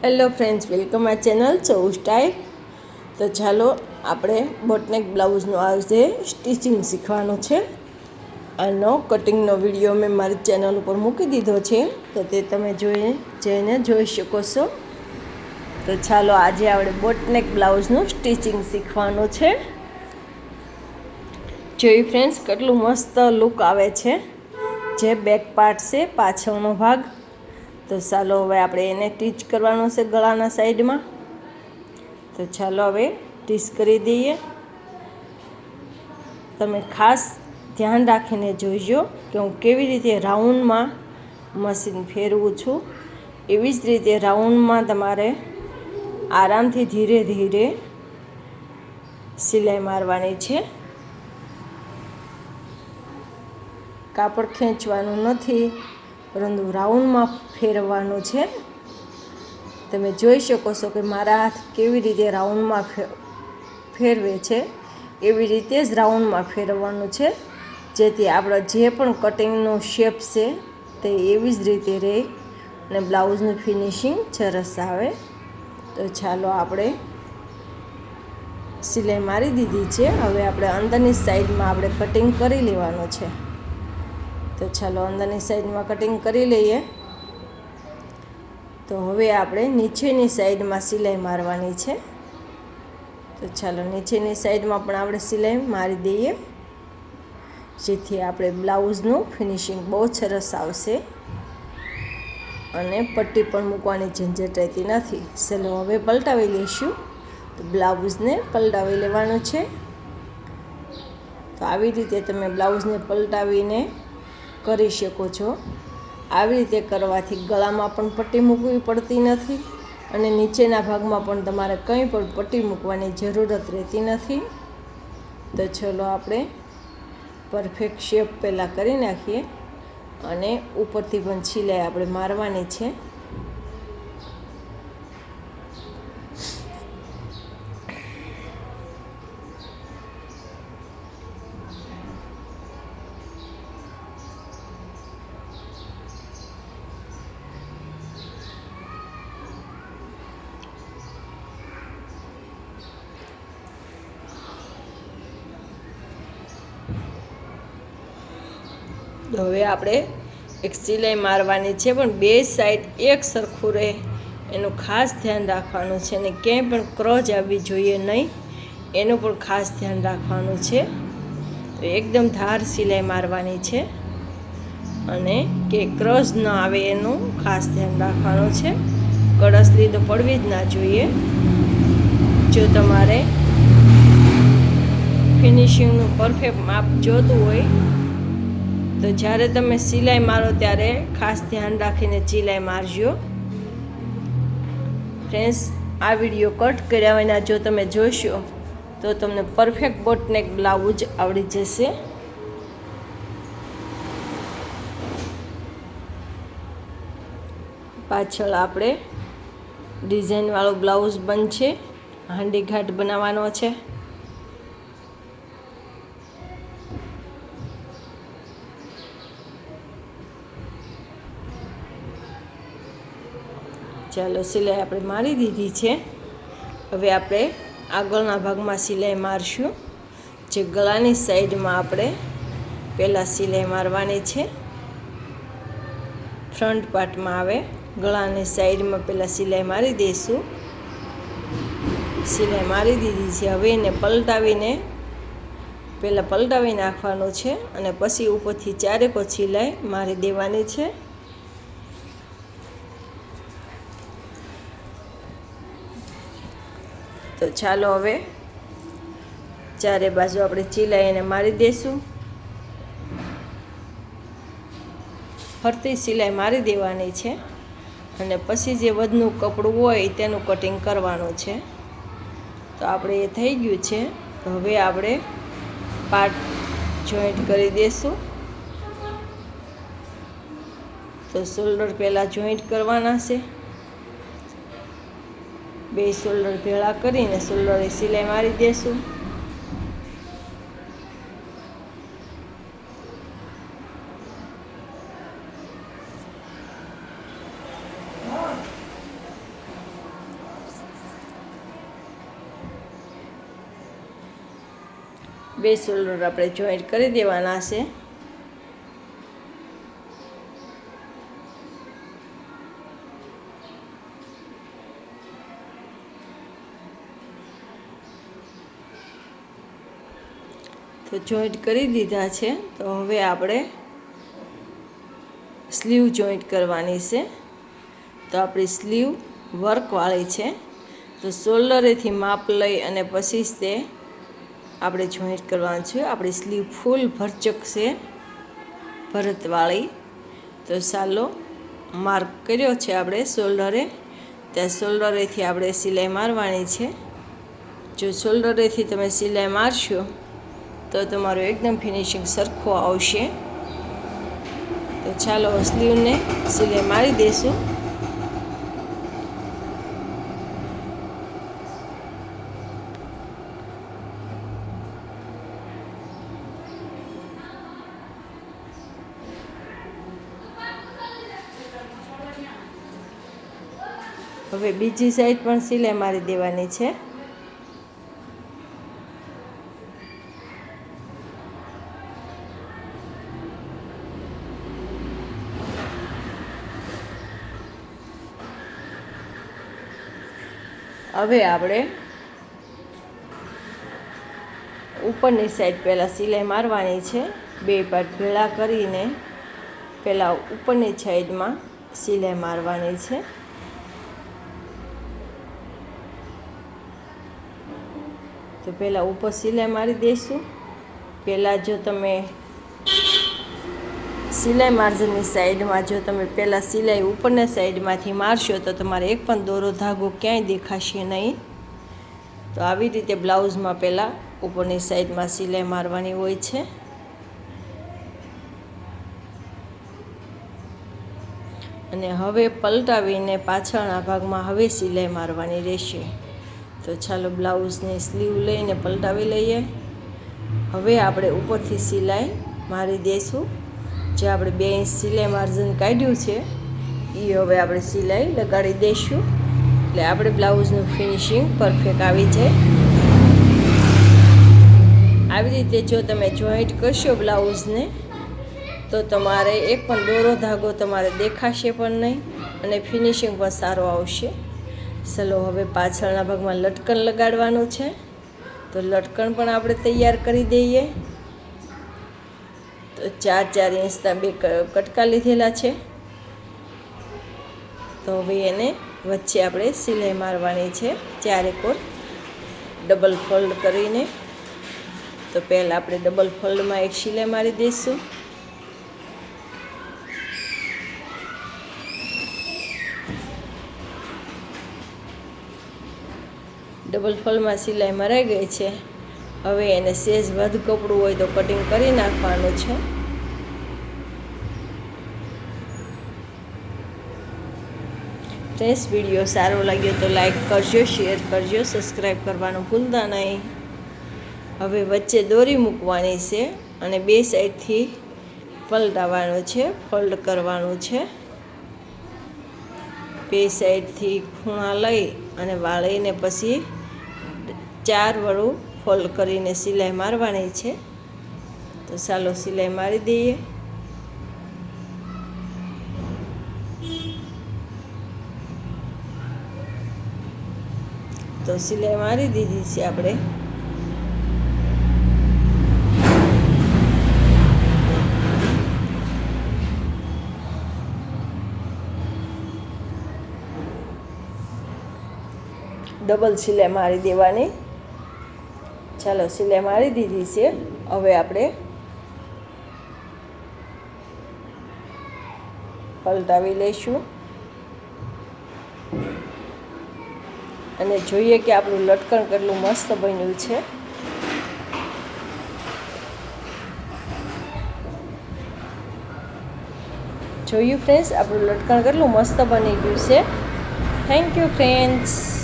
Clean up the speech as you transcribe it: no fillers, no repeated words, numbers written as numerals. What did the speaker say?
Hello friends, welcome આ channel ચૌ style. તો ચાલો આપણે બોટનેક બ્લાઉઝનું આજે સ્ટિચિંગ શીખવાનું છે। આનો કટિંગનો વિડીયો મેં મારી ચેનલ ઉપર મૂકી દીધો છે, તો તે તમે જઈને જોઈ શકો છો। તો ચાલો આજે આપણે બોટનેક બ્લાઉઝનું સ્ટિચિંગ શીખવાનું છે। જોઈ ફ્રેન્ડ્સ, કેટલું મસ્ત લુક આવે છે। જે બેક પાર્ટ છે, પાછળનો ભાગ। તો ચાલો હવે આપણે એને ટીચ કરવાનું છે ગળાના સાઈડમાં। તો ચાલો હવે ટીચ કરી દઈએ। તમે ખાસ ધ્યાન રાખીને જોઈજો કે હું કેવી રીતે રાઉન્ડમાં મશીન ફેરવું છું। એવી જ રીતે રાઉન્ડમાં તમારે આરામથી ધીરે ધીરે સિલાઈ મારવાની છે। કાપડ ખેંચવાનું નથી, પરંતુ રાઉન્ડમાં ફેરવવાનું છે। તમે જોઈ શકો છો કે મારા હાથ કેવી રીતે રાઉન્ડમાં ફેરવે છે। એવી રીતે જ રાઉન્ડમાં ફેરવવાનું છે, જેથી આપણો જે પણ કટિંગનો શેપ છે તે એવી જ રીતે રહે અને બ્લાઉઝનું ફિનિશિંગ સરસ આવે। તો ચાલો આપણે સિલાઈ મારી દીધી છે। હવે આપણે અંદરની સાઈડમાં આપણે કટિંગ કરી લેવાનું છે। તો ચાલો અંદરની સાઈડમાં કટિંગ કરી લઈએ। તો હવે આપણે નીચેની સાઈડમાં સિલાઈ મારવાની છે। તો ચાલો નીચેની સાઈડમાં પણ આપણે સિલાઈ મારી દઈએ, જેથી આપણે બ્લાઉઝનું ફિનિશિંગ બહુ સરસ આવશે અને પટ્ટી પણ મૂકવાની ઝંઝટ રહેતી નથી। ચાલો હવે પલટાવી લઈશું। તો બ્લાઉઝને પલટાવી લેવાનું છે। તો આવી રીતે તમે બ્લાઉઝને પલટાવીને કરી શકો છો। આવી રીતે કરવાથી ગળામાં પણ પટ્ટી મૂકવી પડતી નથી અને નીચેના ભાગમાં પણ તમારે કંઈ પણ પટ્ટી મૂકવાની જરૂરત રહેતી નથી। તો ચલો આપણે પરફેક્ટ શેપ પહેલાં કરી નાખીએ અને ઉપરથી પણ સિલાઈ આપણે મારવાની છે। તો હવે આપણે એક સિલાઈ મારવાની છે, પણ બે સાઈડ એક સરખું રહે એનું ખાસ ધ્યાન રાખવાનું છે અને ક્યાંય પણ ક્રોચ આવવી જોઈએ નહીં, એનું પણ ખાસ ધ્યાન રાખવાનું છે। તો એકદમ ધાર સિલાઈ મારવાની છે અને કે ક્રોચ ન આવે એનું ખાસ ધ્યાન રાખવાનું છે। કળસલી તો પડવી જ ના જોઈએ। જો તમારે ફિનિશિંગનું પરફેક્ટ માપ જોતું હોય તો જ્યારે તમે સિલાઈ મારો ત્યારે ખાસ ધ્યાન રાખીને સિલાઈ મારજો। ફ્રેન્ડ્સ, આ વિડીયો કટ કર્યા વિના જો તમે જોશો તો તમને પરફેક્ટ બોટનેક બ્લાઉઝ આવડી જશે। પાછળ આપણે ડિઝાઇનવાળો બ્લાઉઝ બનશે, હાંડી ઘાટ બનાવવાનો છે। ચાલો સિલાઈ આપણે મારી દીધી છે। હવે આપણે આગળના ભાગમાં સિલાઈ મારશું। જે ગળાની સાઈડમાં આપણે પહેલાં સિલાઈ મારવાની છે। ફ્રન્ટ પાર્ટમાં આવે ગળાની સાઈડમાં પહેલાં સિલાઈ મારી દઈશું। સિલાઈ મારી દીધી છે। હવે એને પલટાવીને પહેલાં પલટાવી નાખવાનું છે અને પછી ઉપરથી ચારેકો સિલાઈ મારી દેવાની છે। તો ચાલો હવે ચારે બાજુ આપણે સિલાઈ એને મારી દઈશું। ફરતી સિલાઈ મારી દેવાની છે અને પછી જે વધનું કપડું હોય તેનું કટિંગ કરવાનું છે। તો આપણે એ થઈ ગયું છે। તો હવે આપણે પાર્ટ જોઈન્ટ કરી દઈશું। તો શોલ્ડર પહેલાં જોઈન્ટ કરવાના છે। બે શોલ્ડર ભેળા કરીને શોલ્ડરે સિલાઈ મારી દઈશું। બે શોલ્ડર આપણે જોઈન્ટ કરી દેવાના છે. તો જોઈન્ટ કરી દીધા છે. તો હવે આપણે સ્લીવ જોઈન્ટ કરવાની છે. તો આપણી સ્લીવ વર્કવાળી છે. તો શોલ્ડરેથી માપ લઈ અને પછી તે આપણે જોઈન્ટ કરવાનું છે. આપણી સ્લીવ ફૂલ ભરચક છે, ભરતવાળી. તો ચાલો માર્ક કર્યો છે આપણે શોલ્ડરે, ત્યાં શોલ્ડરેથી આપણે સિલાઈ મારવાની છે. જો શોલ્ડરેથી તમે સિલાઈ મારશો તો તમારું એકદમ ફિનિશિંગ સરખું આવશે. તો ચાલો સ્લીવને સિલાઈ મારી દઈશું. હવે બીજી સાઈડ પણ સિલાઈ મારી દેવાની છે. હવે આપણે ઉપરની સાઈડ પહેલાં સિલાઈ મારવાની છે. બે પાર્ટ ભેળા કરીને પહેલાં ઉપરની સાઈડમાં સિલાઈ મારવાની છે. તો પહેલાં ઉપર સિલાઈ મારી દઈશું. પહેલાં જો તમે સિલાઈ માર્જનની સાઈડમાં જો તમે પહેલાં સિલાઈ ઉપરની સાઈડમાંથી મારશો તો તમારે એક પણ દોરો ધાગો ક્યાંય દેખાશે નહીં. તો આવી રીતે બ્લાઉઝમાં પહેલાં ઉપરની સાઈડમાં સિલાઈ મારવાની હોય છે. અને હવે પલટાવીને પાછળના ભાગમાં હવે સિલાઈ મારવાની રહેશે. તો ચાલો બ્લાઉઝની સ્લીવ લઈને પલટાવી લઈએ. હવે આપણે ઉપરથી સિલાઈ મારી દઈશું. જે આપણે 2 ઇંચ સિલાઈ માર્જન કાઢ્યું છે એ હવે આપણે સિલાઈ લગાડી દઈશું. એટલે આપણે બ્લાઉઝનું ફિનિશિંગ પરફેક્ટ આવી જાય. આવી રીતે જો તમે જોઈન્ટ કરશો બ્લાઉઝને તો તમારે એક પણ દોરો ધાગો તમારે દેખાશે પણ નહીં અને ફિનિશિંગ પણ સારો આવશે. ચલો હવે પાછળના ભાગમાં લટકન લગાડવાનું છે. તો લટકન પણ આપણે તૈયાર કરી દઈએ. તો 4-4 ઇંચના 2 કટકા લીધેલા છે. તો હવે એને વચ્ચે આપણે સિલાઈ મારવાની છે 4 કોર ડબલ ફોલ્ડ કરીને. તો પહેલાં આપણે ડબલ ફોલ્ડમાં એક સિલાઈ મારી દઈશું. ડબલ ફોલ્ડમાં સિલાઈ મરાઈ ગઈ છે. હવે એને સેજ વધુ કપડું હોય તો કટિંગ કરી નાખવાનું છે. ફ્રેન્ડ્સ, વિડીયો સારો લાગ્યો તો લાઈક કરજો, શેર કરજો, સબસ્ક્રાઈબ કરવાનું ભૂલતા નહીં. હવે વચ્ચે દોરી મૂકવાની છે અને 2 સાઈડથી પલટાવવાનું છે, ફોલ્ડ કરવાનું છે. 2 સાઈડથી ખૂણા લઈ અને વાળીને પછી 4 વળું ફોલ્ડ કરીને સિલાઈ મારવાની છે. તો ચાલો સિલાઈ મારી દઈએ. તો સિલાઈ મારી દીધી છે આપણે. ડબલ સિલાઈ મારી દેવાની. ચાલો સિલાઈ મારી દીધી છે. હવે આપણે પલટાવી લઈશું અને જોઈએ કે આપણું લટકણ કેટલું મસ્ત બન્યું છે. જોયું ફ્રેન્ડ્સ, આપણું લટકણ કેટલું મસ્ત બની ગયું છે. Thank you friends.